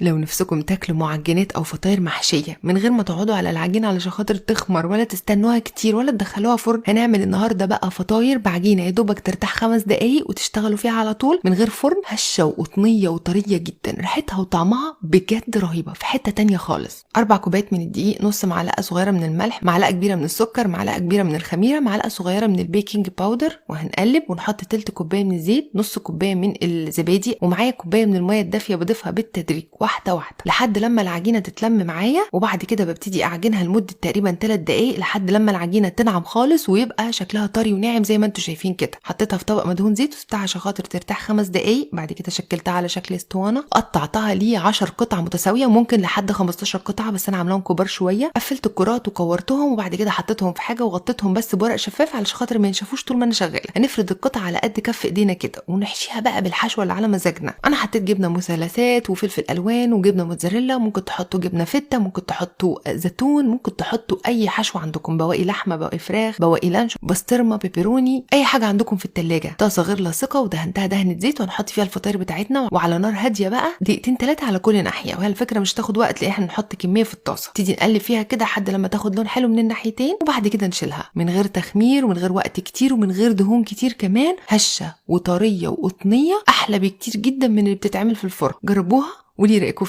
لو نفسكم تاكلوا معجنات او فطاير محشيه من غير ما تقعدوا على العجينه علشان خاطر تخمر ولا تستنوها كتير ولا تدخلوها فرن، هنعمل النهارده بقى فطاير بعجينه يا دوبك ترتاح 5 دقايق وتشتغلوا فيها على طول من غير فرن، هشه وقطنيه وطريه جدا، ريحتها وطعمها بجد رهيبه في حته تانية خالص. 4 كوبايات من الدقيق، نص معلقه صغيره من الملح، معلقه كبيره من السكر، معلقه كبيره من الخميره، معلقه صغيره من البيكنج باودر، وهنقلب ونحط تلت كوبايه من الزيت، نص كوبايه من الزبادي، ومعايا كوبايه من الميه الدافيه بضيفها بالتدريج واحده واحده لحد لما العجينه تتلم معايا، وبعد كده ببتدي اعجنها لمده تقريبا 3 دقايق لحد لما العجينه تنعم خالص ويبقى شكلها طري وناعم زي ما انتم شايفين كده. حطيتها في طبق مدهون زيت وسبتها عشان خاطر ترتاح 5 دقايق. بعد كده شكلتها على شكل اسطوانه، قطعتها لي 10 قطع متساويه، ممكن لحد 15 قطعه بس انا عاملاهم كبار شويه. قفلت الكرات وكورتهم وبعد كده حطيتهم في حاجه وغطيتهم بس بورق شفاف علشان خاطر ما ينشفوش طول ما انا شغاله. هنفرد القطعه على قد كف ايدينا كده ونحشيها بقى بالحشوه اللي على مزاجنا. انا حطيت جبنه مثلثات وفلفل الوان وجبنه موتزاريلا، ممكن تحطوا جبنه فته، ممكن تحطوا زيتون، ممكن تحطوا اي حشوه عندكم، بواقي لحمه، بواقي فراخ، بواقي لانش، بسطرمه، بيبروني، اي حاجه عندكم في التلاجة. طاسه غير لاصقه ودهنتها دهنه زيت وهنحط فيها الفطاير بتاعتنا وعلى نار هاديه بقى دقيقتين 3 على كل ناحيه. وهي الفكره مش تاخد وقت لان احنا نحط كميه في الطاسه، تيجي نقلب فيها كده لحد لما تاخد لون حلو من الناحيتين، وبعد كده نشيلها من غير تخمير ومن غير وقت كتير ومن غير دهون كتير، كمان هشه وطريه وقطنيه احلى بكتير جدا من اللي بتتعمل في الفرن. جربوها وليه رايكم.